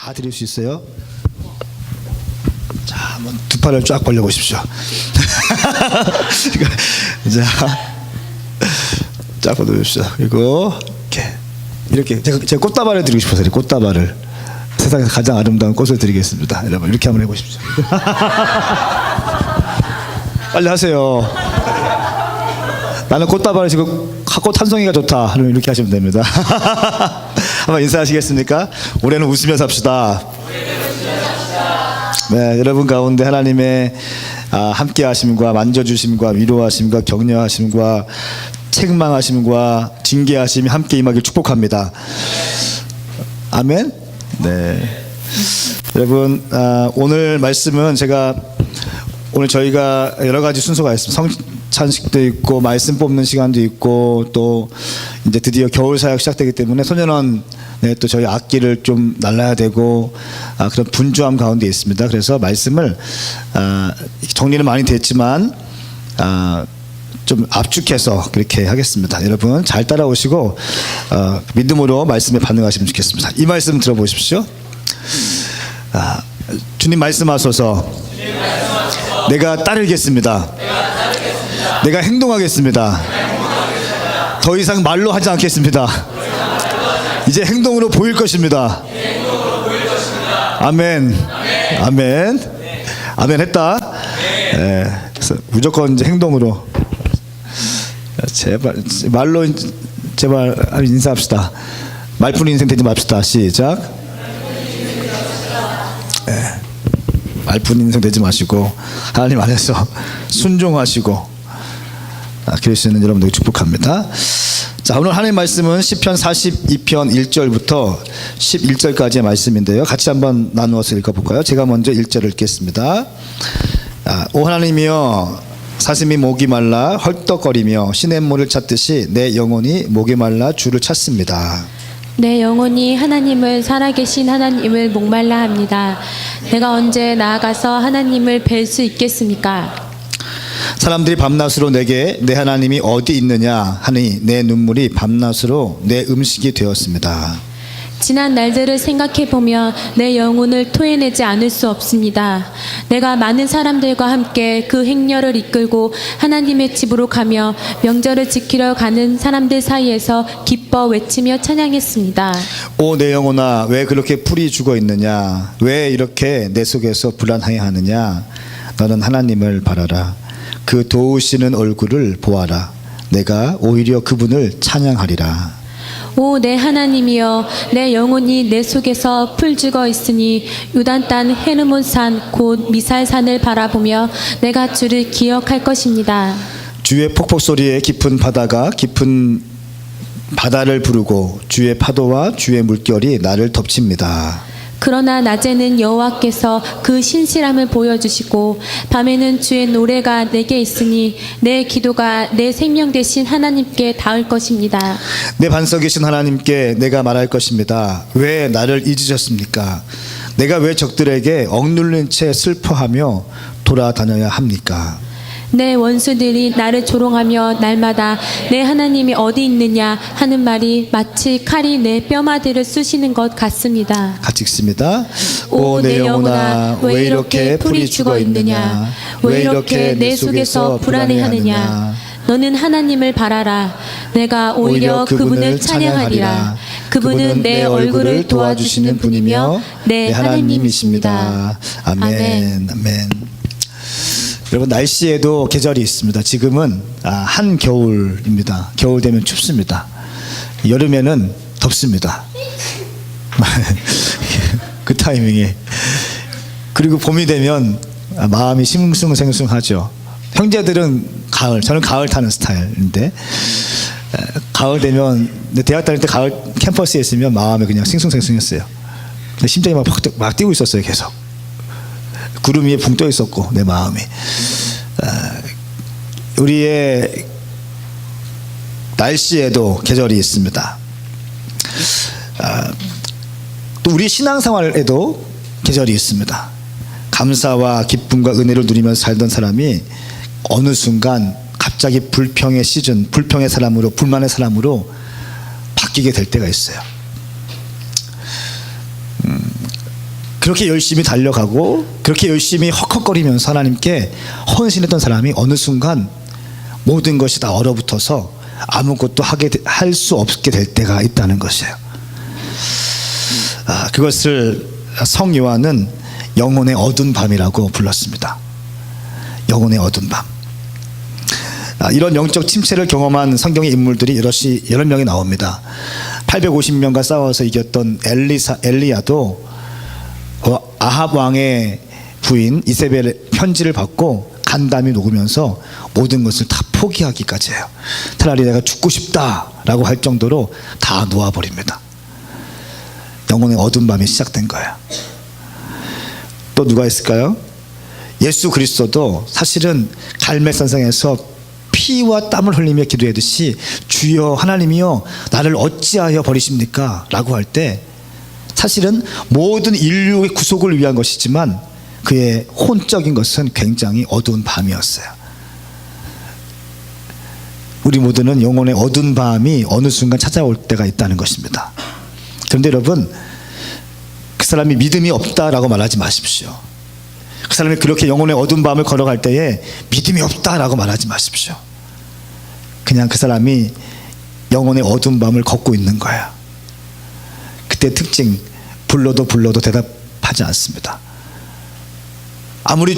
다 드릴 수 있어요? 자, 한번 두 팔을 쫙 벌려보십시오. 자, 쫙 벌려보십시오. 그리고 이렇게 제가 꽃다발을 드리고 싶어서 꽃다발을 세상에서 가장 아름다운 꽃을 드리겠습니다. 여러분 이렇게 한번 해보십시오. 빨리 하세요. 나는 꽃다발을 지금 꽃 한 송이가 좋다. 그러면 이렇게 하시면 됩니다. 한번 인사하시겠습니까? 올해는 웃으면서 합시다. 네, 여러분 가운데 하나님의 함께 하심과 만져주심과 위로하심과 격려하심과 책망하심과 징계하심이 함께 임하길 축복합니다. 아멘. 네. 여러분 오늘 말씀은 오늘 저희가 여러 가지 순서가 있습니다. 성찬식도 있고 말씀 뽑는 시간도 있고 또 이제 드디어 겨울 사역 시작되기 때문에 소년원 또 저희 악기를 좀 날라야 되고 그런 분주함 가운데 있습니다. 그래서 말씀을 정리는 많이 됐지만 좀 압축해서 그렇게 하겠습니다. 여러분 잘 따라오시고 믿음으로 말씀에 반응하시면 좋겠습니다. 이 말씀 들어보십시오. 주님 말씀하소서. 내가 따르겠습니다. 내가 행동하겠습니다. 더 이상 말로 하지 않겠습니다. 이제 행동으로 보일 것입니다. 아멘. 아멘. 아멘 했다. 그래서 무조건 이제 행동으로. 제발 인사합시다. 말뿐 인생 되지 맙시다. 시작. 말뿐 인생 되지 마시고 하나님 안에서 순종하시고 그리스도는 여러분들 축복합니다. 자, 오늘 하나님 말씀은 시편 42편 1절부터 11절까지의 말씀인데요. 같이 한번 나누어서 읽어볼까요? 제가 먼저 1절을 읽겠습니다. 오 하나님이여 사슴이 목이 말라 헐떡거리며 시냇물을 찾듯이 내 영혼이 목이 말라 주를 찾습니다. 내 영혼이 하나님을 살아계신 하나님을 목말라 합니다. 내가 언제 나아가서 하나님을 뵐 수 있겠습니까? 사람들이 밤낮으로 내게 내 하나님이 어디 있느냐 하니 내 눈물이 밤낮으로 내 음식이 되었습니다. 지난 날들을 생각해보며 내 영혼을 토해내지 않을 수 없습니다. 내가 많은 사람들과 함께 그 행렬을 이끌고 하나님의 집으로 가며 명절을 지키러 가는 사람들 사이에서 기뻐 외치며 찬양했습니다. 오 내 영혼아 왜 그렇게 풀이 죽어 있느냐 왜 이렇게 내 속에서 불안해하느냐 너는 하나님을 바라라. 그 도우시는 얼굴을 보아라. 내가 오히려 그분을 찬양하리라. 오 내 하나님이여 내 영혼이 내 속에서 풀 죽어 있으니 유단 땅 헤르몬산 곧 미살산을 바라보며 내가 주를 기억할 것입니다. 주의 폭포 소리에 깊은 바다를 부르고 주의 파도와 주의 물결이 나를 덮칩니다. 그러나 낮에는 여호와께서 그 신실함을 보여주시고 밤에는 주의 노래가 내게 있으니 내 기도가 내 생명 되신 하나님께 닿을 것입니다. 내 반석이신 하나님께 내가 말할 것입니다. 왜 나를 잊으셨습니까? 내가 왜 적들에게 억눌린 채 슬퍼하며 돌아다녀야 합니까? 내 원수들이 나를 조롱하며 날마다 내 하나님이 어디 있느냐 하는 말이 마치 칼이 내 뼈마디를 쑤시는 것 같습니다. 같이 읽습니다. 오 내 영혼아 왜 이렇게 풀이 죽어 있느냐 왜 이렇게 내 속에서 불안해하느냐 너는 하나님을 바라라. 내가 오히려 그분을 찬양하리라. 그분은 내 얼굴을 도와주시는 분이며 내 하나님이십니다. 아멘. 아멘. 여러분 날씨에도 계절이 있습니다. 지금은 한겨울입니다. 겨울 되면 춥습니다. 여름에는 덥습니다. 그 타이밍에. 그리고 봄이 되면 마음이 싱숭생숭하죠. 형제들은 가을, 저는 가을 타는 스타일인데 가을 되면 대학 다닐 때 가을 캠퍼스에 있으면 마음이 그냥 싱숭생숭했어요. 심장이 막 뛰고 있었어요. 계속. 구름 위에 붕 떠 있었고 내 마음이. 우리의 날씨에도 계절이 있습니다. 또 우리 신앙생활에도 계절이 있습니다. 감사와 기쁨과 은혜를 누리면서 살던 사람이 어느 순간 갑자기 불평의 시즌, 불평의 사람으로, 불만의 사람으로 바뀌게 될 때가 있어요. 그렇게 열심히 달려가고 그렇게 열심히 헉헉거리면서 하나님께 헌신했던 사람이 어느 순간 모든 것이 다 얼어붙어서 아무것도 할 수 없게 될 때가 있다는 것이에요. 그것을 성 요한은 영혼의 어두운 밤이라고 불렀습니다. 영혼의 어두운 밤. 이런 영적 침체를 경험한 성경의 인물들이 여러 명이 나옵니다. 850명과 싸워서 이겼던 엘리야도 아합 왕의 부인 이세벨의 편지를 받고 간담이 녹으면서 모든 것을 다 포기하기까지 해요. 차라리 내가 죽고 싶다라고 할 정도로 다 놓아버립니다. 영혼의 어두운 밤이 시작된 거예요. 또 누가 있을까요? 예수 그리스도도 사실은 갈멜산상에서 피와 땀을 흘리며 기도하듯이 주여 하나님이여 나를 어찌하여 버리십니까? 라고 할 때 사실은 모든 인류의 구속을 위한 것이지만 그의 혼적인 것은 굉장히 어두운 밤이었어요. 우리 모두는 영혼의 어두운 밤이 어느 순간 찾아올 때가 있다는 것입니다. 그런데 여러분, 그 사람이 믿음이 없다라고 말하지 마십시오. 그 사람이 그렇게 영혼의 어두운 밤을 걸어갈 때에 믿음이 없다라고 말하지 마십시오. 그냥 그 사람이 영혼의 어두운 밤을 걷고 있는 거예요. 그때 특징, 불러도 대답하지 않습니다. 아무리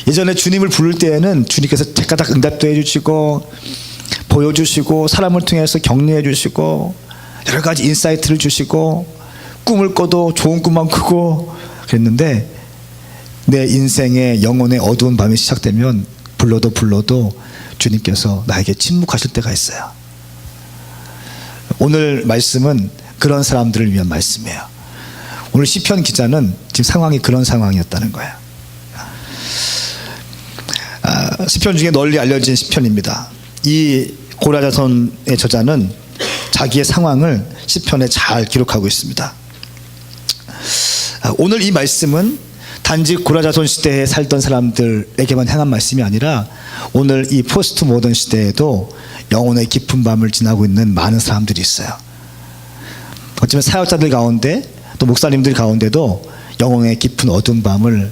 예전에 주님을 부를 때에는 주님께서 제가닥 응답도 해주시고 보여주시고 사람을 통해서 격려해 주시고 여러 가지 인사이트를 주시고 꿈을 꿔도 좋은 꿈만 꾸고 그랬는데 내 인생의 영혼의 어두운 밤이 시작되면 불러도 주님께서 나에게 침묵하실 때가 있어요. 오늘 말씀은 그런 사람들을 위한 말씀이에요. 오늘 시편 기자는 지금 상황이 그런 상황이었다는 거예요. 시편 중에 널리 알려진 시편입니다. 이 고라자손의 저자는 자기의 상황을 시편에 잘 기록하고 있습니다. 오늘 이 말씀은 단지 고라자손 시대에 살던 사람들에게만 향한 말씀이 아니라 오늘 이 포스트 모던 시대에도 영혼의 깊은 밤을 지나고 있는 많은 사람들이 있어요. 어쩌면 사역자들 가운데 또 목사님들 가운데도 영혼의 깊은 어두운 밤을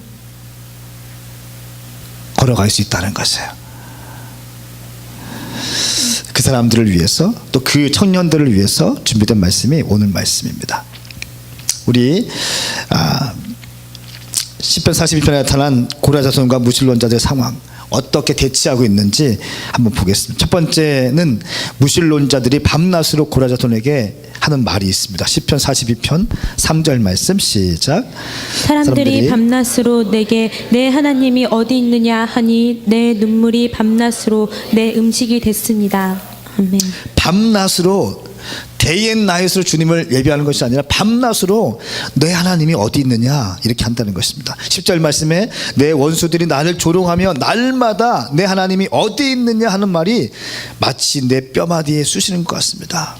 걸어갈 수 있다는 것이에요. 그 사람들을 위해서 또 그 청년들을 위해서 준비된 말씀이 오늘 말씀입니다. 우리 시편 42편에 나타난 고라자손과 무실론자들의 상황 어떻게 대치하고 있는지 한번 보겠습니다. 첫 번째는 무실론자들이 밤낮으로 고라자손에게 하는 말이 있습니다. 시편 42편 3절 말씀 시작. 사람들이 밤낮으로 내게 내 하나님이 어디 있느냐 하니 내 눈물이 밤낮으로 내 음식이 됐습니다. 아멘. 밤낮으로 데이 앤 나잇으로 주님을 예배하는 것이 아니라 밤낮으로 내 하나님이 어디 있느냐 이렇게 한다는 것입니다. 10절 말씀에 내 원수들이 나를 조롱하며 날마다 내 하나님이 어디 있느냐 하는 말이 마치 내 뼈마디에 쑤시는 것 같습니다.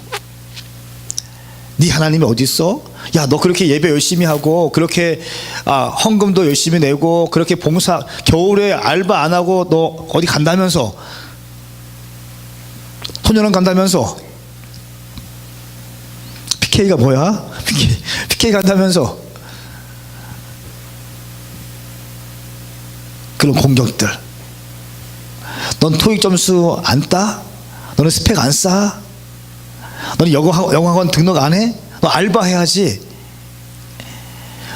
네 하나님이 어디 있어? 야, 너 그렇게 예배 열심히 하고 그렇게 헌금도 열심히 내고 그렇게 봉사 겨울에 알바 안 하고 너 어디 간다면서 소년원 간다면서 PK가 뭐야? PK 간다면서 그런 공격들. 넌 토익 점수 안 따? 너는 스펙 안 쌓아? 너는 영어학원 등록 안 해? 너 알바해야지.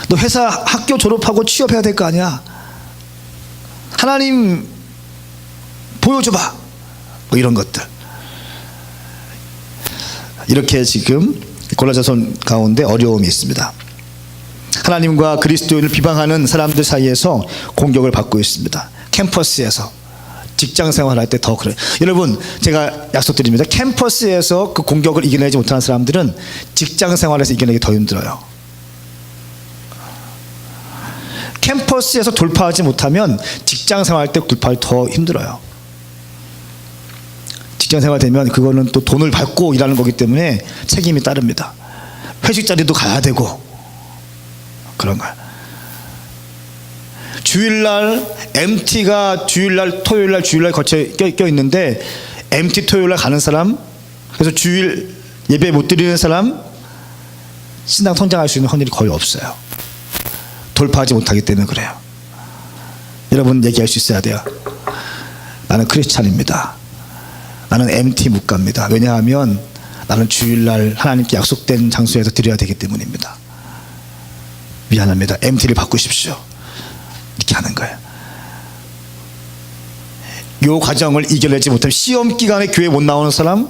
너 회사 학교 졸업하고 취업해야 될 거 아니야. 하나님 보여줘봐. 뭐 이런 것들. 이렇게 지금 고라자손 가운데 어려움이 있습니다. 하나님과 그리스도인을 비방하는 사람들 사이에서 공격을 받고 있습니다. 캠퍼스에서 직장 생활할 때 더 그래요. 여러분, 제가 약속드립니다. 캠퍼스에서 그 공격을 이겨내지 못하는 사람들은 직장 생활에서 이겨내기 더 힘들어요. 캠퍼스에서 돌파하지 못하면 직장 생활할 때 돌파하기 더 힘들어요. 직장 생활 되면 그거는 또 돈을 받고 일하는 거기 때문에 책임이 따릅니다. 회식 자리도 가야 되고 그런 거예요. 주일날 MT가 주일날 토요일날 주일날 껴 있는데 MT 토요일날 가는 사람, 그래서 주일 예배 못 드리는 사람 신당 성장할 수 있는 확률이 거의 없어요. 돌파하지 못하기 때문에 그래요. 여러분 얘기할 수 있어야 돼요. 나는 크리스찬입니다. 나는 MT 묵가입니다. 왜냐하면 나는 주일날 하나님께 약속된 장소에서 드려야 되기 때문입니다. 미안합니다. MT를 바꾸십시오. 이렇게 하는 거예요. 이 과정을 이겨내지 못하면 시험 기간에 교회 못 나오는 사람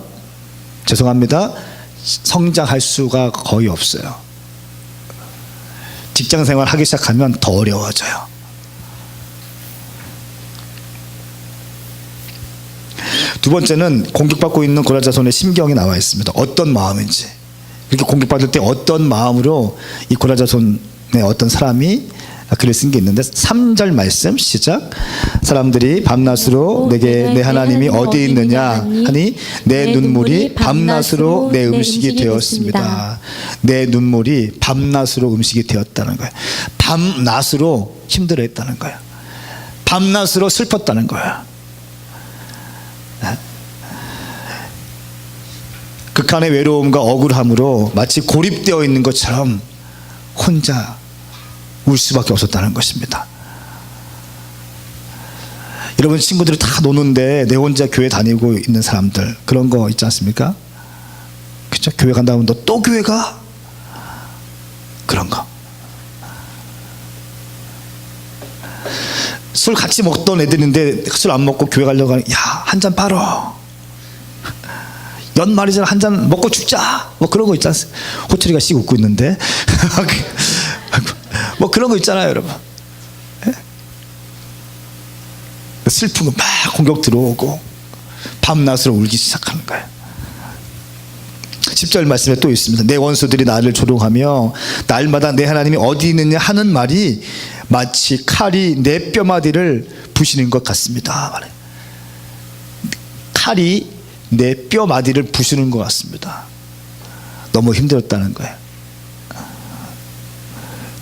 죄송합니다. 성장할 수가 거의 없어요. 직장생활 하기 시작하면 더 어려워져요. 두 번째는 공격받고 있는 고라자손의 심경이 나와 있습니다. 어떤 마음인지, 이렇게 공격받을 때 어떤 마음으로 이 고라자손의 어떤 사람이 글을 쓴 게 있는데 3절 말씀 시작. 사람들이 밤낮으로 내게 내 하나님이 어디 있느냐 하니 내 눈물이 밤낮으로 내 음식이 되었습니다. 내 눈물이 밤낮으로 음식이 되었다는 거예요. 밤낮으로 힘들어했다는 거예요. 밤낮으로 슬펐다는 거예요. 극한의 외로움과 억울함으로 마치 고립되어 있는 것처럼 혼자 울 수밖에 없었다는 것입니다. 여러분 친구들이 다 노는데 내 혼자 교회 다니고 있는 사람들 그런 거 있지 않습니까? 그렇죠? 교회 간다면 너 또 교회 가? 그런 거. 술 같이 먹던 애들인데 술 안 먹고 교회 가려고 하니 야, 한 잔 팔어. 연말이잖아. 한 잔 먹고 죽자. 뭐 그런 거 있지 않습니까? 호철이가 씩 웃고 있는데 뭐 그런 거 있잖아요, 여러분. 슬픈 거 막 공격 들어오고 밤낮으로 울기 시작하는 거예요. 10절 말씀에 또 있습니다. 내 원수들이 나를 조롱하며 날마다 내 하나님이 어디 있느냐 하는 말이 마치 칼이 내 뼈마디를 부시는 것 같습니다. 칼이 내 뼈마디를 부시는 것 같습니다. 너무 힘들었다는 거예요.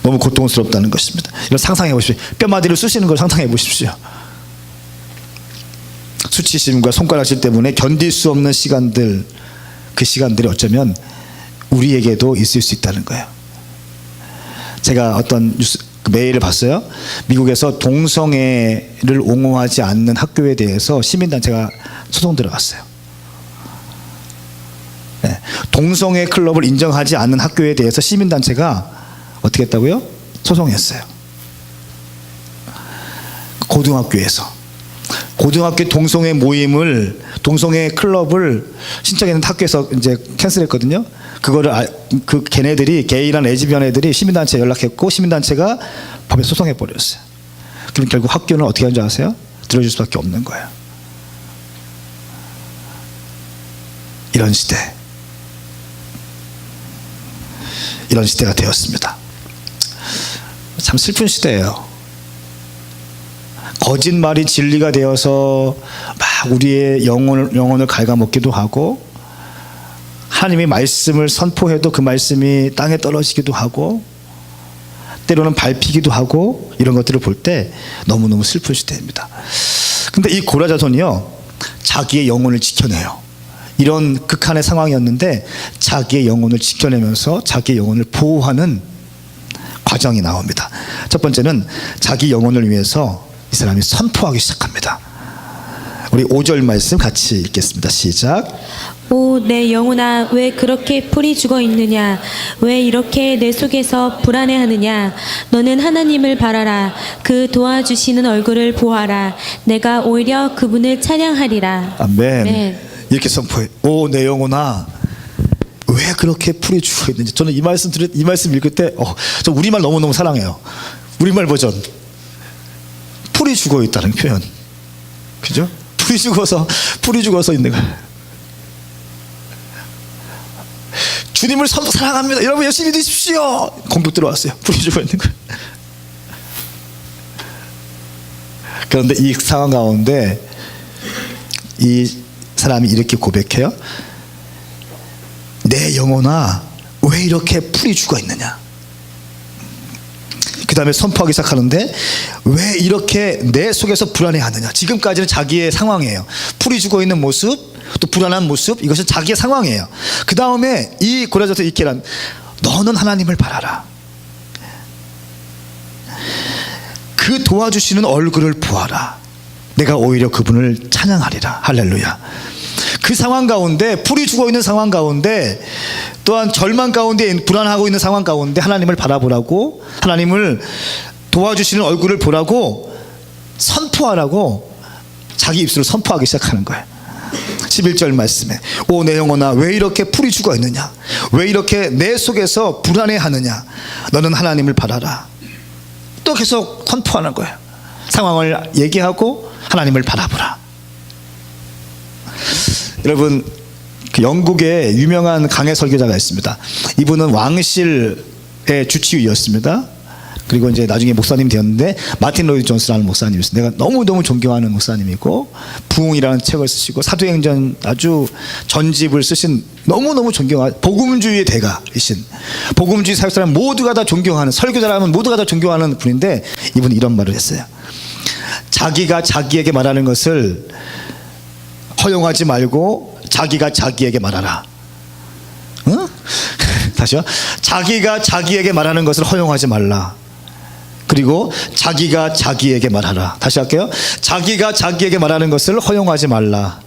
너무 고통스럽다는 것입니다. 이걸 상상해 보십시오. 뼈마디를 쑤시는 걸 상상해 보십시오. 수치심과 손가락질 때문에 견딜 수 없는 시간들, 그 시간들이 어쩌면 우리에게도 있을 수 있다는 거예요. 제가 어떤 뉴스 메일을 봤어요. 미국에서 동성애를 옹호하지 않는 학교에 대해서 시민단체가 소송 들어갔어요. 네. 동성애 클럽을 인정하지 않는 학교에 대해서 시민단체가 어떻게 했다고요? 소송했어요. 고등학교에서. 고등학교 동성애 모임을, 동성애 클럽을 신청했는데 학교에서 이제 캔슬했거든요. 그거를 그 걔네들이, 게이나 레즈비언 애들이 시민단체에 연락했고 시민단체가 법에 소송해 버렸어요. 그럼 결국 학교는 어떻게 하는 줄 아세요? 들어줄 수밖에 없는 거예요. 이런 시대, 이런 시대가 되었습니다. 참 슬픈 시대예요. 거짓말이 진리가 되어서 막 우리의 영혼을 갉아먹기도 하고, 하나님의 말씀을 선포해도 그 말씀이 땅에 떨어지기도 하고, 때로는 밟히기도 하고, 이런 것들을 볼 때 너무너무 슬픈 시대입니다. 근데 이 고라자손이요, 자기의 영혼을 지켜내요. 이런 극한의 상황이었는데 자기의 영혼을 지켜내면서 자기의 영혼을 보호하는 과정이 나옵니다. 첫 번째는 자기 영혼을 위해서 이 사람이 선포하기 시작합니다. 우리 5절 말씀 같이 읽겠습니다. 시작. 오, 내 영혼아, 왜 그렇게 풀이 죽어 있느냐? 왜 이렇게 내 속에서 불안해하느냐? 너는 하나님을 바라라. 그 도와주시는 얼굴을 보아라. 내가 오히려 그분을 찬양하리라. 아멘. 네. 이렇게 선포해. 오, 내 영혼아, 왜 그렇게 풀이 죽어 있는지. 저는 이 말씀 읽을 때, 저 우리말 너무너무 사랑해요. 우리말 버전. 풀이 죽어 있다는 표현. 그죠? 풀이 죽어서 있는 거예요. 주님을 사랑합니다. 여러분 열심히 드십시오. 공격 들어왔어요. 풀이 죽어 있는 거예요. 그런데 이 상황 가운데 이 사람이 이렇게 고백해요. 내 영혼아, 왜 이렇게 풀이 죽어 있느냐? 그 다음에 선포하기 시작하는데, 왜 이렇게 내 속에서 불안해하느냐? 지금까지는 자기의 상황이에요. 풀이 죽어 있는 모습, 또 불안한 모습, 이것은 자기의 상황이에요. 그 다음에 이 고라자손 이케란, 너는 하나님을 바라라. 그 도와주시는 얼굴을 보아라. 내가 오히려 그분을 찬양하리라. 할렐루야. 그 상황 가운데, 풀이 죽어 있는 상황 가운데, 또한 절망 가운데 불안하고 있는 상황 가운데 하나님을 바라보라고, 하나님을 도와주시는 얼굴을 보라고 선포하라고 자기 입술을 선포하기 시작하는 거예요. 11절 말씀에 오 내 영혼아 왜 이렇게 풀이 죽어 있느냐, 왜 이렇게 내 속에서 불안해하느냐, 너는 하나님을 바라라. 또 계속 선포하는 거예요. 상황을 얘기하고 하나님을 바라보라. 여러분, 그 영국에 유명한 강해 설교자가 있습니다. 이분은 왕실의 주치의였습니다. 그리고 이제 나중에 목사님이 되었는데 마틴 로이드 존스라는 목사님이었어요. 내가 너무너무 존경하는 목사님이고, 부흥이라는 책을 쓰시고 사도행전 아주 전집을 쓰신 너무너무 존경한 복음주의의 대가이신, 복음주의 사역 사람 모두가 다 존경하는, 설교자라면 모두가 다 존경하는 분인데, 이분이 이런 말을 했어요. 자기가 자기에게 말하는 것을 허용하지 말고 자기가 자기에게 말하라. 응? 다시요. 자기가 자기에게 말하는 것을 허용하지 말라. 그리고 자기가 자기에게 말하라. 다시 할게요. 자기가 자기에게 말하는 것을 허용하지 말라.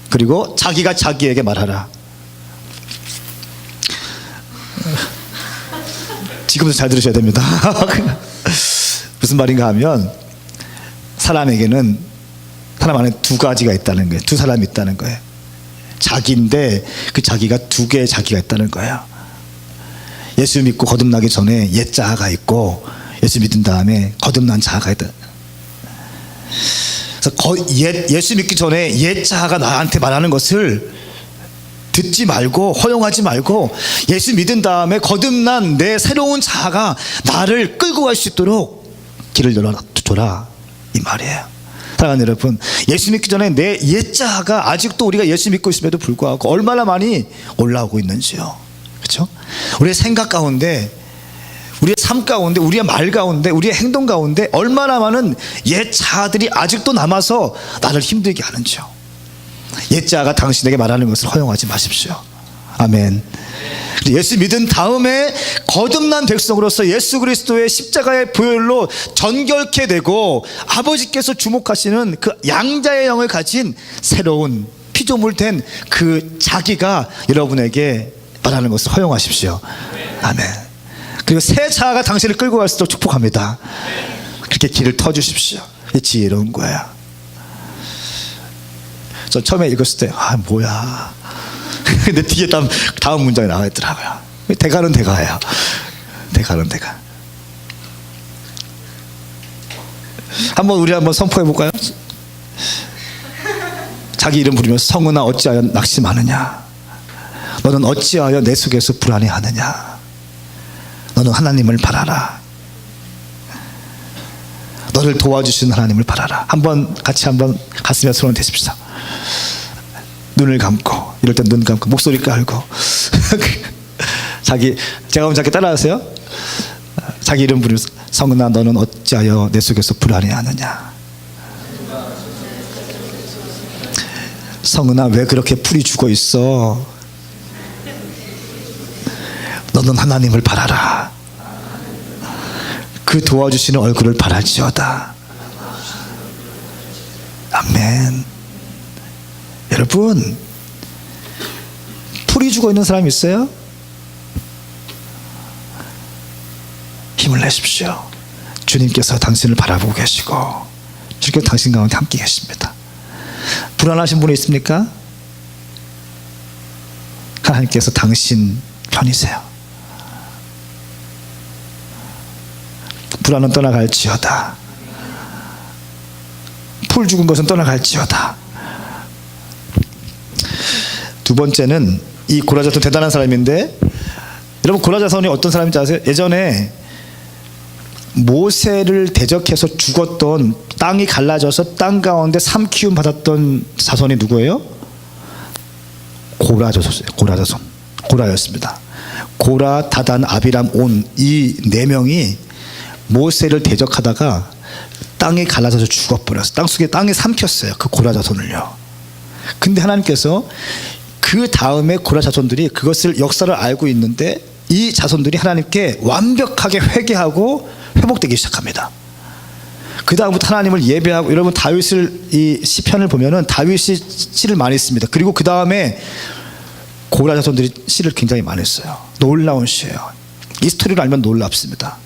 그리고 자기가 자기에게 말하라. 지금도 잘 들으셔야 됩니다. 무슨 말인가 하면, 사람에게는, 사람 안에 두 가지가 있다는 거예요. 두 사람이 있다는 거예요. 자기인데 그 자기가 두 개의 자기가 있다는 거예요. 예수 믿고 거듭나기 전에 옛 자아가 있고, 예수 믿은 다음에 거듭난 자아가 있다. 그래서 예수 믿기 전에 옛 자아가 나한테 말하는 것을 듣지 말고 허용하지 말고, 예수 믿은 다음에 거듭난 내 새로운 자아가 나를 끌고 갈 수 있도록 길을 열어줘라, 이 말이에요. 사랑하는 여러분, 예수 믿기 전에 내 옛 자아가 아직도 우리가 예수 믿고 있음에도 불구하고 얼마나 많이 올라오고 있는지요. 그렇죠? 우리의 생각 가운데, 우리의 삶 가운데, 우리의 말 가운데, 우리의 행동 가운데 얼마나 많은 옛 자아들이 아직도 남아서 나를 힘들게 하는지요. 옛 자아가 당신에게 말하는 것을 허용하지 마십시오. 아멘. 예수 믿은 다음에 거듭난 백성으로서 예수 그리스도의 십자가의 보혈로 전결케 되고, 아버지께서 주목하시는 그 양자의 영을 가진 새로운 피조물 된 그 자기가 여러분에게 말하는 것을 허용하십시오. 아멘. 그리고 새 자아가 당신을 끌고 갈 수 있도록 축복합니다. 그렇게 길을 터주십시오. 지혜로운 거예요. 저 처음에 읽었을 때 뭐야, 근데 뒤에 다음 문장이 나와 있더라고요. 대가는 대가예요. 대가는 대가. 우리 한번 선포해 볼까요? 자기 이름 부르면서 성은아 어찌하여 낙심하느냐, 너는 어찌하여 내 속에서 불안해하느냐, 너는 하나님을 바라라. 너를 도와주시는 하나님을 바라라. 같이 한번 가슴에 손을 대십시오. 눈을 감고, 이럴 땐 눈 감고 목소리 깔고 제가 한번 작게 따라하세요. 자기 이름 부르면서 성은아 너는 어찌하여 내 속에서 불안해하느냐, 성은아 왜 그렇게 풀이 죽어 있어, 너는 하나님을 바라라. 그 도와주시는 얼굴을 바랄지어다. 아멘. 여러분, 풀이 죽어 있는 사람 있어요? 힘을 내십시오. 주님께서 당신을 바라보고 계시고, 주님께서 당신 가운데 함께 계십니다. 불안하신 분이 있습니까? 하나님께서 당신 편이세요. 불안은 떠나갈지어다. 풀 죽은 것은 떠나갈지어다. 두 번째는, 이 고라자손 대단한 사람인데, 여러분 고라자손이 어떤 사람인지 아세요? 예전에 모세를 대적해서 죽었던, 땅이 갈라져서 땅 가운데 삼키움 받았던 자손이 누구예요? 고라였습니다. 고라, 다단, 아비람, 온, 이 네 명이 모세를 대적하다가 땅이 갈라져서 죽어버렸어요. 땅에 삼켰어요, 그 고라 자손을요. 근데 하나님께서 그 다음에 고라 자손들이 그것을 역사를 알고 있는데, 이 자손들이 하나님께 완벽하게 회개하고 회복되기 시작합니다. 그 다음부터 하나님을 예배하고, 여러분 다윗을 이 시편을 보면은 다윗이 시를 많이 씁니다. 그리고 그 다음에 고라 자손들이 시를 굉장히 많이 써요. 놀라운 시예요. 이 스토리를 알면 놀랍습니다.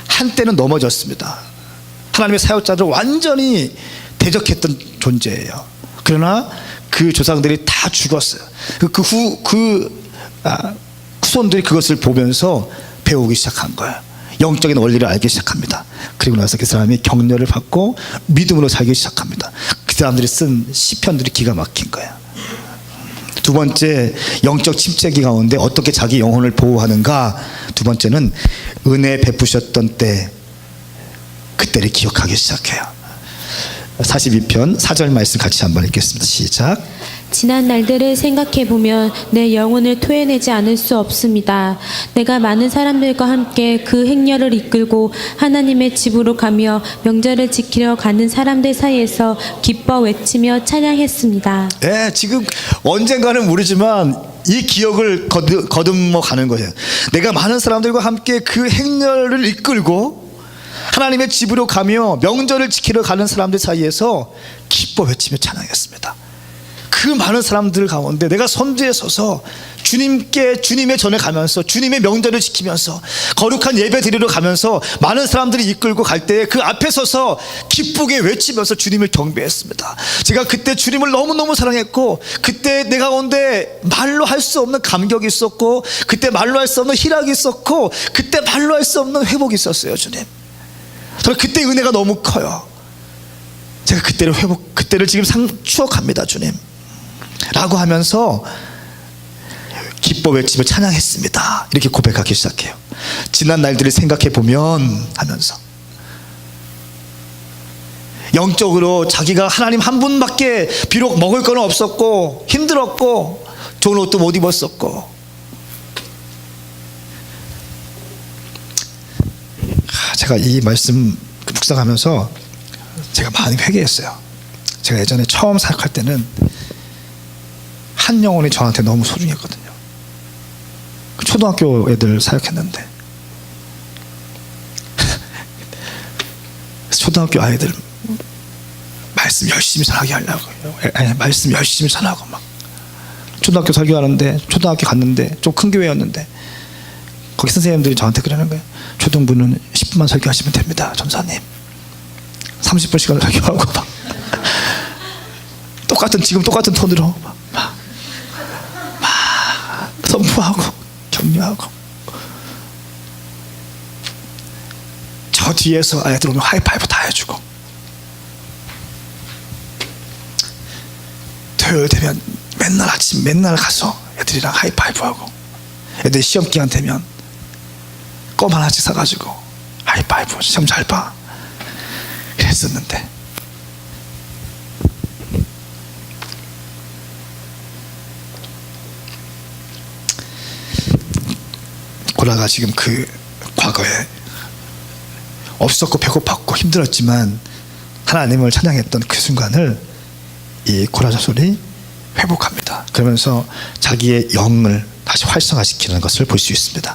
한때는 넘어졌습니다. 하나님의 사역자들 완전히 대적했던 존재예요. 그러나 그 조상들이 다 죽었어요. 후손들이 그것을 보면서 배우기 시작한 거예요. 영적인 원리를 알기 시작합니다. 그리고 나서 그 사람이 격려를 받고 믿음으로 살기 시작합니다. 그 사람들이 쓴 시편들이 기가 막힌 거예요. 두 번째, 영적 침체기 가운데 어떻게 자기 영혼을 보호하는가. 두 번째는 은혜 베푸셨던 때, 그때를 기억하기 시작해요. 42편 4절 말씀 같이 한번 읽겠습니다. 시작. 지난 날들을 생각해보면 내 영혼을 토해내지 않을 수 없습니다. 내가 많은 사람들과 함께 그 행렬을 이끌고 하나님의 집으로 가며 명절을 지키러 가는 사람들 사이에서 기뻐 외치며 찬양했습니다. 네, 지금 언젠가는 모르지만 이 기억을 거듭머 가는 거예요. 내가 많은 사람들과 함께 그 행렬을 이끌고 하나님의 집으로 가며 명절을 지키러 가는 사람들 사이에서 기뻐 외치며 찬양했습니다. 그 많은 사람들 가운데 내가 선두에 서서 주님의 전에 가면서 주님의 명절을 지키면서 거룩한 예배 드리러 가면서 많은 사람들이 이끌고 갈 때에 그 앞에 서서 기쁘게 외치면서 주님을 경배했습니다. 제가 그때 주님을 너무너무 사랑했고, 그때 내 가운데 말로 할 수 없는 감격이 있었고, 그때 말로 할 수 없는 희락이 있었고, 그때 말로 할 수 없는 회복이 있었어요. 주님, 저는 그때 은혜가 너무 커요. 제가 그때를 지금 추억합니다. 주님 라고 하면서 기뻐 외치며 찬양했습니다. 이렇게 고백하기 시작해요. 지난 날들을 생각해 보면 하면서 영적으로 자기가 하나님 한 분밖에, 비록 먹을 건 없었고 힘들었고 좋은 옷도 못 입었었고, 제가 이 말씀 묵상하면서 제가 많이 회개했어요. 제가 예전에 처음 사역할 때는 한 영혼이 저한테 너무 소중했거든요. 초등학교 애들 사역했는데 초등학교 아이들 말씀 열심히 전하게 하려고, 말씀 열심히 전하고, 막 초등학교 설교하는데, 초등학교 갔는데 좀 큰 교회였는데 거기 선생님들이 저한테 그러는 거예요. 초등부는 10분만 설교하시면 됩니다, 전사님. 30분씩을 설교하고 막 지금 똑같은 톤으로 막 선포하고 격려하고, 저 뒤에서 아이들 오면 하이파이브 다 해주고, 토요일 되면 맨날 가서 애들이랑 하이파이브하고, 애들 시험 기간 되면 껌 하나씩 사가지고 하이파이브, 시험 잘 봐, 그랬었는데 고라가 지금 그 과거에 없었고 배고팠고 힘들었지만 하나님을 찬양했던 그 순간을 이 고라 자손이 회복합니다. 그러면서 자기의 영을 다시 활성화시키는 것을 볼 수 있습니다.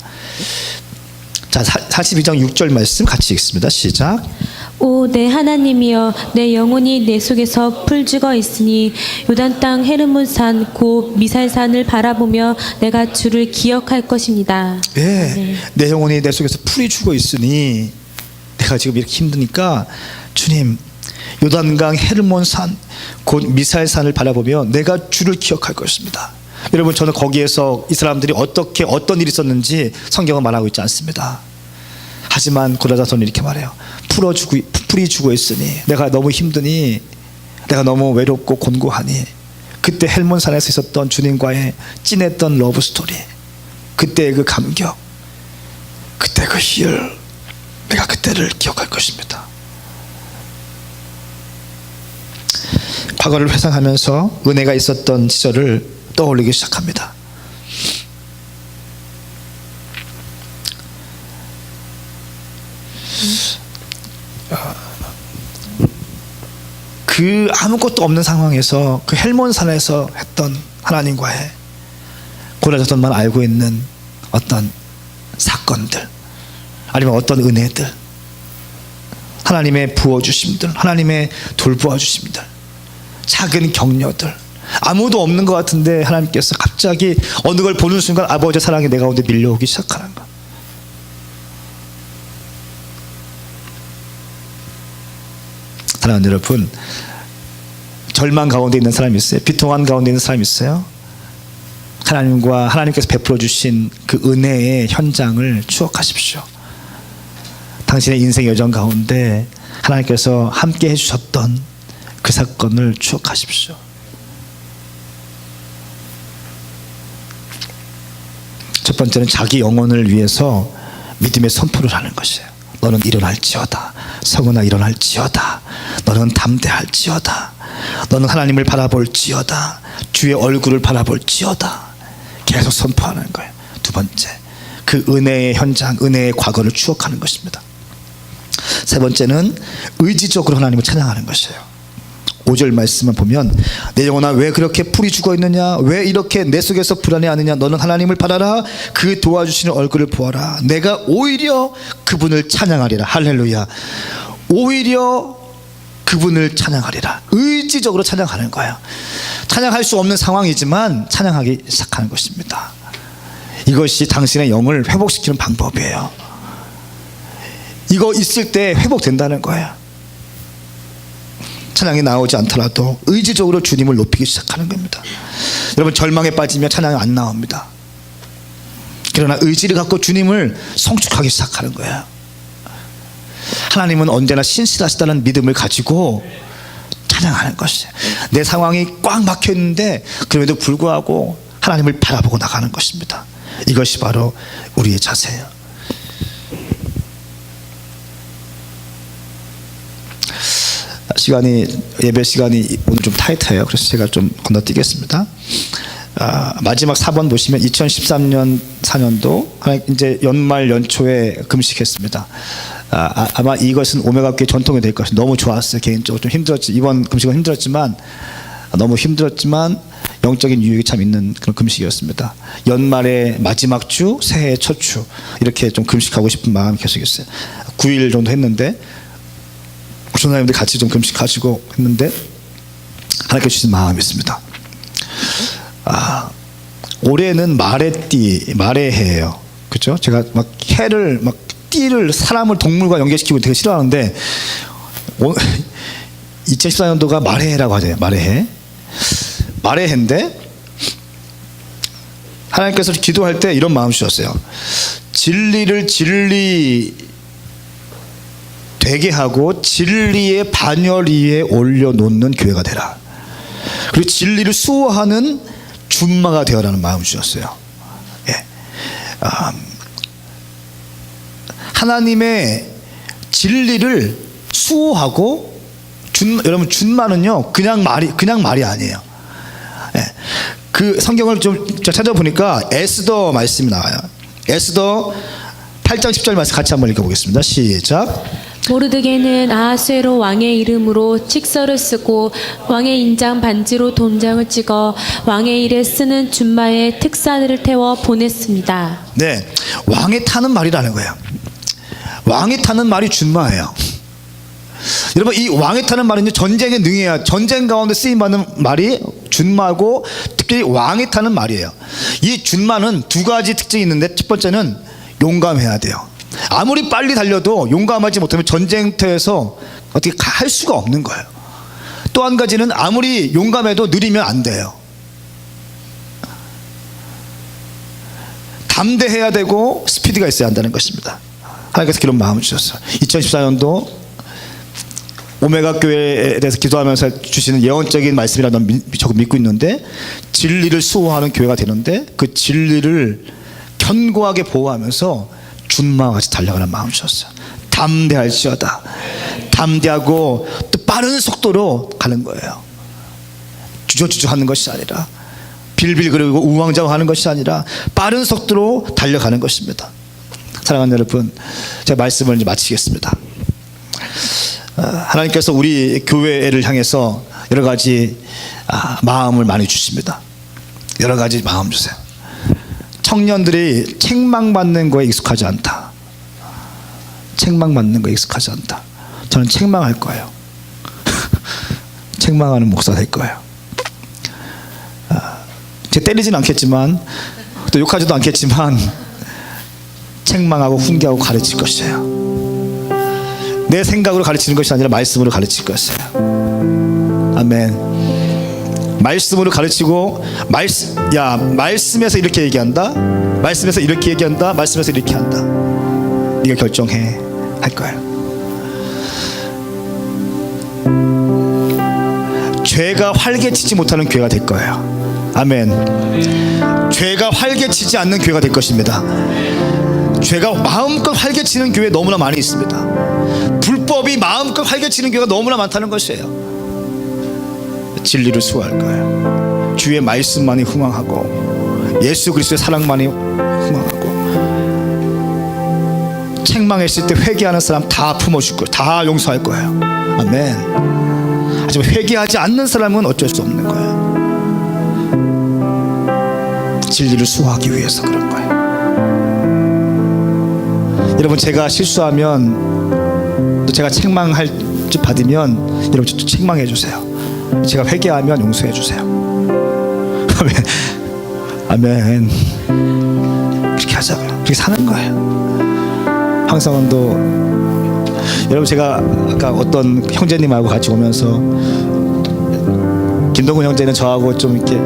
자, 42장 6절 말씀 같이 읽습니다. 시작. 오 내 하나님이여, 내 영혼이 내 속에서 풀죽어 있으니 요단 땅 헤르몬산 곧 미살산을 바라보며 내가 주를 기억할 것입니다. 네. 내 영혼이 내 속에서 풀이 죽어 있으니, 내가 지금 이렇게 힘드니까 주님, 요단강 헤르몬산 곧 미살산을 바라보며 내가 주를 기억할 것입니다. 여러분, 저는 거기에서 이 사람들이 어떤 일이 있었는지 성경은 말하고 있지 않습니다. 하지만 고라 자손이 이렇게 말해요. 풀이 죽어 있으니, 내가 너무 힘드니, 내가 너무 외롭고 곤고하니, 그때 헬몬산에서 있었던 주님과의 진했던 러브 스토리, 그때의 그 감격, 그때 그 희열, 내가 그때를 기억할 것입니다. 과거를 회상하면서 은혜가 있었던 시절을 떠올리기 시작합니다. 그 아무것도 없는 상황에서 그 헬몬산에서 했던 하나님과의, 고라 자손만 알고 있는 어떤 사건들, 아니면 어떤 은혜들, 하나님의 부어주심들, 하나님의 돌보아주심들, 작은 격려들, 아무도 없는 것 같은데 하나님께서 갑자기 어느 걸 보는 순간 아버지의 사랑이 내 가운데 밀려오기 시작하는 것. 사랑하는 여러분, 절망 가운데 있는 사람이 있어요? 비통한 가운데 있는 사람이 있어요? 하나님과 하나님께서 베풀어 주신 그 은혜의 현장을 추억하십시오. 당신의 인생 여정 가운데 하나님께서 함께 해주셨던 그 사건을 추억하십시오. 첫 번째는 자기 영혼을 위해서 믿음의 선포를 하는 것이에요. 너는 일어날지어다. 성은아 일어날지어다. 너는 담대할지어다. 너는 하나님을 바라볼지어다. 주의 얼굴을 바라볼지어다. 계속 선포하는 거예요. 두 번째, 그 은혜의 현장, 은혜의 과거를 추억하는 것입니다. 세 번째는 의지적으로 하나님을 찬양하는 것이에요. 5절 말씀을 보면 내 영혼아 왜 그렇게 풀이 죽어있느냐, 왜 이렇게 내 속에서 불안해하느냐, 너는 하나님을 바라라. 그 도와주시는 얼굴을 보아라. 내가 오히려 그분을 찬양하리라. 할렐루야. 오히려 그분을 찬양하리라. 의지적으로 찬양하는 거예요. 찬양할 수 없는 상황이지만 찬양하기 시작하는 것입니다. 이것이 당신의 영을 회복시키는 방법이에요. 이거 있을 때 회복된다는 거예요. 찬양이 나오지 않더라도 의지적으로 주님을 높이기 시작하는 겁니다. 여러분, 절망에 빠지면 찬양이 안 나옵니다. 그러나 의지를 갖고 주님을 성축하기 시작하는 거예요. 하나님은 언제나 신실하시다는 믿음을 가지고 찬양하는 것이에요. 내 상황이 꽉 막혀 있는데 그럼에도 불구하고 하나님을 바라보고 나가는 것입니다. 이것이 바로 우리의 자세예요. 예배 시간이 오늘 좀 타이트해요. 그래서 제가 좀 건너뛰겠습니다. 마지막 4번 보시면 2013년 4년도 이제 연말 연초에 금식했습니다. 아마 이것은 오메가교회 전통이 될 것이 너무 좋았어요. 개인적으로 좀 힘들었지. 이번 금식은 힘들었지만 너무 힘들었지만 영적인 유익이 참 있는 그런 금식이었습니다. 연말의 마지막 주, 새해의 첫 주 이렇게 좀 금식하고 싶은 마음이 계속 있어요. 9일 정도 했는데 전사님들 같이 좀 금식하시고 했는데 하나님께 주신 마음이 있습니다. 올해는 말의 해예요. 그렇죠? 제가 막 해를 막 띠를 사람을 동물과 연결시키고 되게 싫어하는데 2014년도가 말의 해라고 하죠. 말의 해. 말의 해인데 하나님께서 기도할 때 이런 마음 주셨어요. 진리를 진리 되게 하고 진리의 반열 위에 올려놓는 교회가 되라. 그리고 진리를 수호하는 준마가 되어라는 마음을 주셨어요. 예. 하나님의 진리를 수호하고 여러분 준마는요 그냥 말이 아니에요. 예. 그 성경을 좀 찾아보니까 에스더 말씀이 나와요. 에스더 8장 10절 말씀 같이 한번 읽어보겠습니다. 시작. 모르드게는 아하수에로 왕의 이름으로 칙서를 쓰고 왕의 인장 반지로 돈장을 찍어 왕의 일에 쓰는 준마의 특사들을 태워 보냈습니다. 네, 왕이 타는 말이라는 거예요. 왕이 타는 말이 준마예요. 여러분, 이 왕이 타는 말은요 전쟁에 능해야 전쟁 가운데 쓰임받는 말이 준마고 특히 왕이 타는 말이에요. 이 준마는 두 가지 특징이 있는데 첫 번째는 용감해야 돼요. 아무리 빨리 달려도 용감하지 못하면 전쟁터에서 어떻게 할 수가 없는 거예요. 또 한 가지는 아무리 용감해도 느리면 안 돼요. 담대해야 되고 스피드가 있어야 한다는 것입니다. 하나님께서 그런 마음을 주셨어요. 2014년도 오메가 교회에 대해서 기도하면서 주시는 예언적인 말씀이라는 저도 믿고 있는데 진리를 수호하는 교회가 되는데 그 진리를 견고하게 보호하면서 준마와 같이 달려가는 마음을 주셨어요. 담대할지어다. 담대하고 또 빠른 속도로 가는 거예요. 주저주저 하는 것이 아니라 빌빌거리고 우왕좌왕하는 것이 아니라 빠른 속도로 달려가는 것입니다. 사랑하는 여러분, 제가 말씀을 이제 마치겠습니다. 하나님께서 우리 교회를 향해서 여러 가지 마음을 많이 주십니다. 여러 가지 마음 주세요. 청년들이 책망받는 거에 익숙하지 않다. 책망받는 거에 익숙하지 않다. 저는 책망할 거예요. 책망하는 목사 될 거예요. 제가 때리진 않겠지만 또 욕하지도 않겠지만 책망하고 훈계하고 가르칠 것이에요. 내 생각으로 가르치는 것이 아니라 말씀으로 가르칠 것이에요. 아멘. 말씀으로 가르치고 말씀에서 이렇게 얘기한다, 말씀에서 이렇게 얘기한다, 말씀에서 이렇게 한다. 네가 결정해 할 거예요. 죄가 활개치지 못하는 교회가 될 거예요. 아멘. 죄가 활개치지 않는 교회가 될 것입니다. 죄가 마음껏 활개치는 교회 너무나 많이 있습니다. 불법이 마음껏 활개치는 교회가 너무나 많다는 것이에요. 진리를 수호할 거예요. 주의 말씀만이 흥왕하고 예수 그리스도의 사랑만이 흥왕하고 책망했을 때 회개하는 사람 다 품어줄 거예요. 다 용서할 거예요. 아멘. 하지만 회개하지 않는 사람은 어쩔 수 없는 거예요. 진리를 수호하기 위해서 그런 거예요. 여러분, 제가 실수하면 또 제가 책망할 줄 받으면 여러분 또 책망해 주세요. 제가 회개하면 용서해 주세요. 아멘. 아멘. 그렇게 하자고요. 그렇게 사는 거예요. 황성원도 여러분, 제가 아까 어떤 형제님하고 같이 오면서 김동근 형제는 저하고 좀 이렇게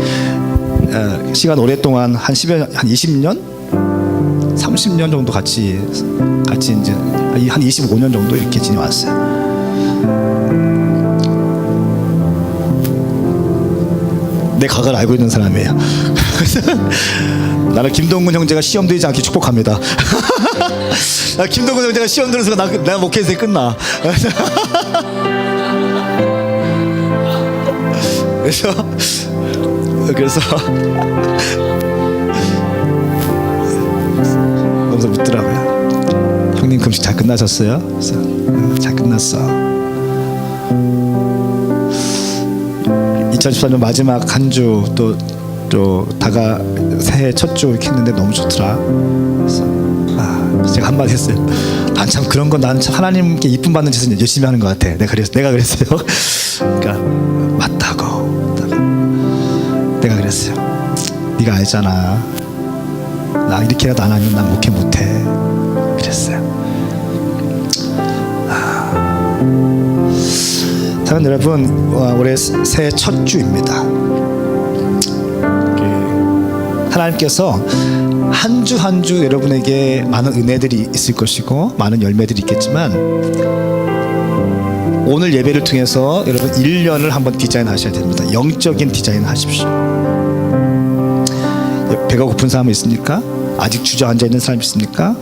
시간 오랫동안 한 20년? 30년 정도 같이 이제 한 25년 정도 이렇게 지내왔어요. 내 각을 알고 있는 사람이에요. 나는 김동근 형제가 시험 들지 않게 축복합니다. 김동근 형제가 시험 들어서 내가 목회에서 끝나. 그래서 너무 묻더라고요. 형님 금식 잘 끝나셨어요? 그래서 잘 끝났어. 2014년 마지막 한 주 또 다가 새해 첫 주 이렇게 했는데 너무 좋더라. 그래서 제가 한마디 했어요. 난 참 그런 건 난 참 하나님께 이쁨 받는 짓은 열심히 하는 것 같아. 내가 그랬어요. 그러니까 맞다고. 내가 그랬어요. 네가 알잖아. 나 이렇게라도 안 하면 난 목회 못해. 그랬어요. 사랑하는 여러분, 올해 새해 첫 주입니다. 하나님께서 한 주 한 주 여러분에게 많은 은혜들이 있을 것이고 많은 열매들이 있겠지만 오늘 예배를 통해서 여러분 1년을 한번 디자인하셔야 됩니다. 영적인 디자인을 하십시오. 배가 고픈 사람이 있습니까? 아직 주저앉아 있는 사람이 있습니까?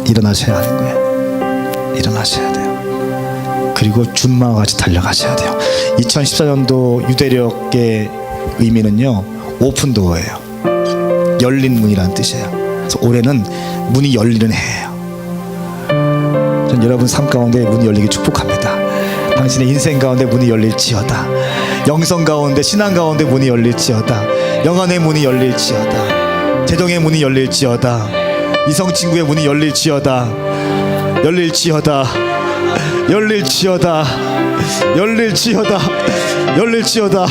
일어나셔야 하는 거예요. 일어나셔야 돼요. 그리고 준마와 같이 달려가셔야 돼요. 2014년도 유대력의 의미는요, 오픈도어예요. 열린 문이라는 뜻이에요. 그래서 올해는 문이 열리는 해예요. 전 여러분 삶 가운데 문이 열리기 축복합니다. 당신의 인생 가운데 문이 열릴지어다. 영성 가운데, 신앙 가운데 문이 열릴지어다. 영안의 문이 열릴지어다. 재정의 문이 열릴지어다. 이성 친구의 문이 열릴지어다. 열릴지어다. 열릴지어다. 열릴지어다. 열릴지어다.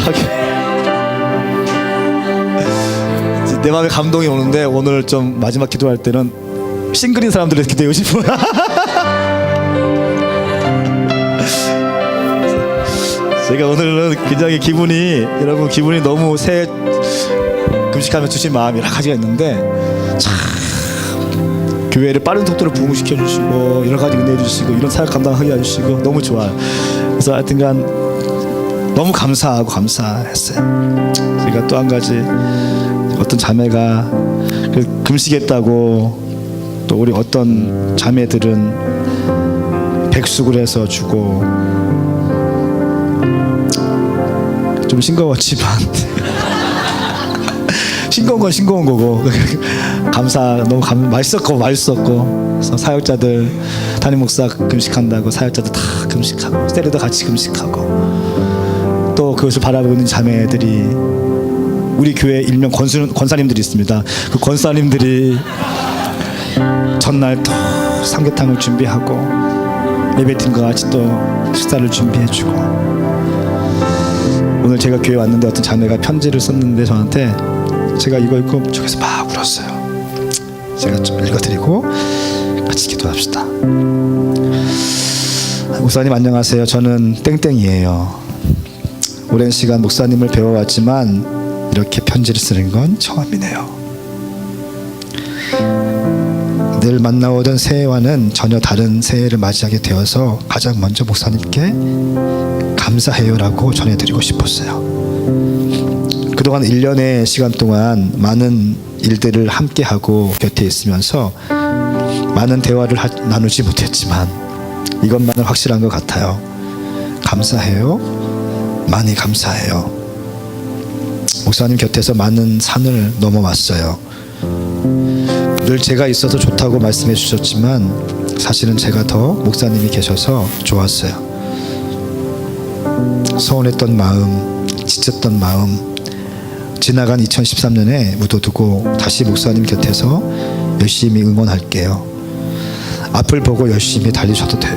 내 마음에 감동이 오는데 오늘 좀 마지막 기도할 때는 싱글인 사람들을 기도하고 싶어요. 제가 오늘은 굉장히 여러분 기분이 너무 새해 금식하면 주신 마음이 여러 가지가 있는데 참 교회를 빠른 속도로 부흥시켜 주시고 여러 가지 은혜 주시고 이런 사역 감당하게 해주시고 너무 좋아요. 그래서 하여튼간 너무 감사했어요. 제가 또 한 가지, 어떤 자매가 금식했다고 또 우리 어떤 자매들은 백숙을 해서 주고 좀 싱거웠지만 싱거운 건 싱거운 거고 너무 맛있었고 그래서 사역자들 담임 목사 금식한다고 사역자들 다 금식하고 세례도 같이 금식하고 또 그것을 바라보고 있는 자매들이 우리 교회 일명 권사님들이 있습니다. 그 권사님들이 전날 또 삼계탕을 준비하고 예배팀과 같이 또 식사를 준비해주고, 오늘 제가 교회 왔는데 어떤 자매가 편지를 썼는데 저한테, 제가 이거 읽고 저기서 막 울었어요. 제가 좀 읽어드리고 같이 기도합시다. 목사님 안녕하세요. 저는 땡땡이에요. 오랜 시간 목사님을 배워왔지만 이렇게 편지를 쓰는 건 처음이네요. 늘 만나오던 새해와는 전혀 다른 새해를 맞이하게 되어서 가장 먼저 목사님께 감사해요라고 전해드리고 싶었어요. 그동안 1년의 시간 동안 많은 일들을 함께하고 곁에 있으면서 많은 대화를 나누지 못했지만 이것만은 확실한 것 같아요. 감사해요. 많이 감사해요. 목사님 곁에서 많은 산을 넘어왔어요. 늘 제가 있어서 좋다고 말씀해 주셨지만 사실은 제가 더 목사님이 계셔서 좋았어요. 서운했던 마음, 지쳤던 마음, 지나간 2013년에 묻어두고 다시 목사님 곁에서 열심히 응원할게요. 앞을 보고 열심히 달리셔도 돼요.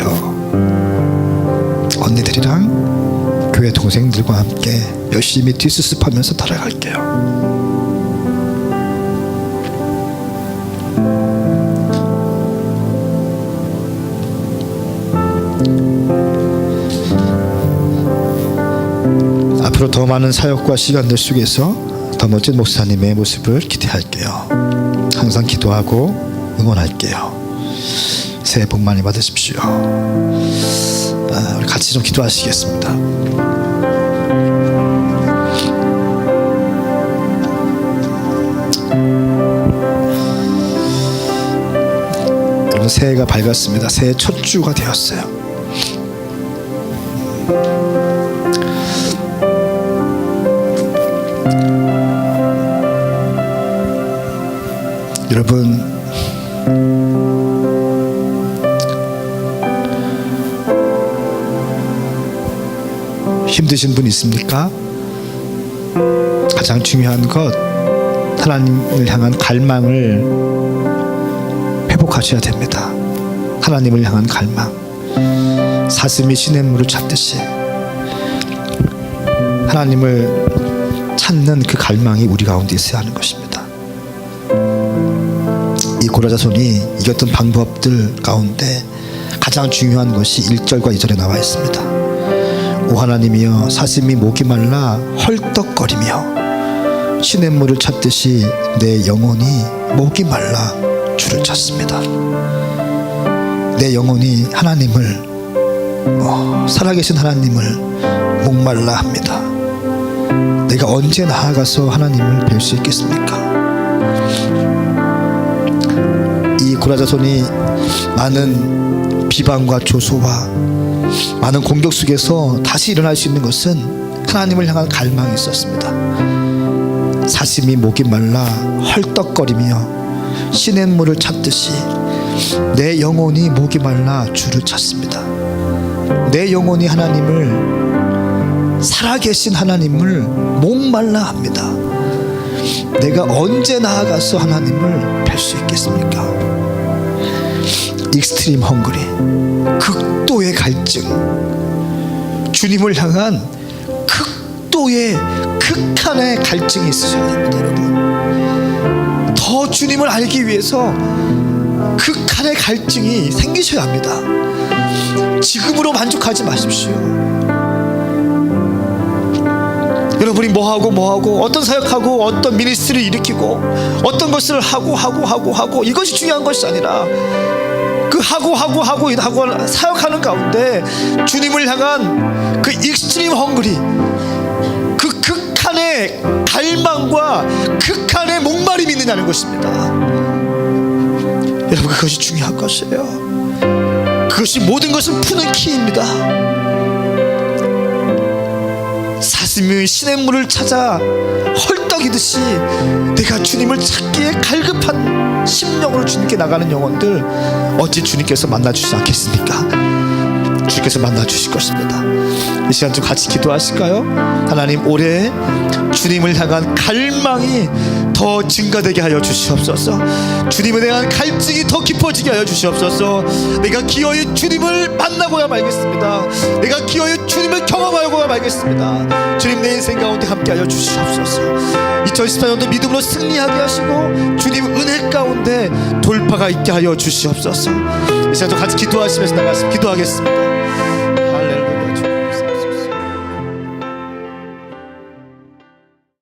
언니들이랑 교회 동생들과 함께 열심히 뒷수습하면서 따라갈게요. 앞으로 더 많은 사역과 시간들 속에서 더 멋진 목사님의 모습을 기대할게요. 항상 기도하고 응원할게요. 새해 복 많이 받으십시오. 우리 같이 좀 기도하시겠습니다. 여러분, 새해가 밝았습니다. 새해 첫 주가 되었어요. 여러분, 힘드신 분 있습니까? 가장 중요한 것, 하나님을 향한 갈망을 회복하셔야 됩니다. 하나님을 향한 갈망, 사슴이 시냇물을 찾듯이 하나님을 찾는 그 갈망이 우리 가운데 있어야 하는 것입니다. 이 고라자손이 이겼던 방법들 가운데 가장 중요한 것이 1절과 2절에 나와 있습니다. 오 하나님이여, 사슴이 목이 말라 헐떡거리며 시냇물을 찾듯이 내 영혼이 목이 말라 주를 찾습니다. 내 영혼이 하나님을, 살아계신 하나님을 목말라 합니다. 내가 언제 나아가서 하나님을 뵐 수 있겠습니까? 이 고라자손이 많은 비방과 조소와 많은 공격 속에서 다시 일어날 수 있는 것은 하나님을 향한 갈망이 있었습니다. 사슴이 목이 말라 헐떡거리며 시냇물을 찾듯이 내 영혼이 목이 말라 주를 찾습니다. 내 영혼이 하나님을, 살아계신 하나님을 목말라 합니다. 내가 언제 나아가서 하나님을 뵐 수 있겠습니까? 익스트림 헝그리, 극도의 갈증, 주님을 향한 극한의 갈증이 있으셔야 됩니다. 여러분, 더 주님을 알기 위해서 극한의 갈증이 생기셔야 합니다. 지금으로 만족하지 마십시오. 여러분이 뭐하고 어떤 사역하고 어떤 미니스트리를 일으키고 어떤 것을 하고 이것이 중요한 것이 아니라 그 하고 사역하는 가운데 주님을 향한 그 익스트림 헝그리, 그 극한의 갈망과 극한의 목마름이 있느냐는 것입니다. 여러분, 그것이 중요한 것이에요. 그것이 모든 것을 푸는 키입니다. 사슴이 시냇물을 찾아 헐떡이듯이 내가 주님을 찾기에 갈급한 심령으로 주님께 나가는 영혼들, 어찌 주님께서 만나주시지 않겠습니까? 주님께서 만나주실 것입니다. 이 시간 좀 같이 기도하실까요? 하나님, 올해 주님을 향한 갈망이 더 증가되게 하여 주시옵소서. 주님에 대한 갈증이 더 깊어지게 하여 주시옵소서. 내가 기어이 주님을 만나고야 말겠습니다. 내가 기어이 주님을 경험하고야 말겠습니다. 주님 내 인생 가운데 함께하여 주시옵소서. 2014년도 믿음으로 승리하게 하시고 주님 은혜 가운데 돌파가 있게 하여 주시옵소서. 이 시간도 같이 기도하시면서 나가서 기도하겠습니다.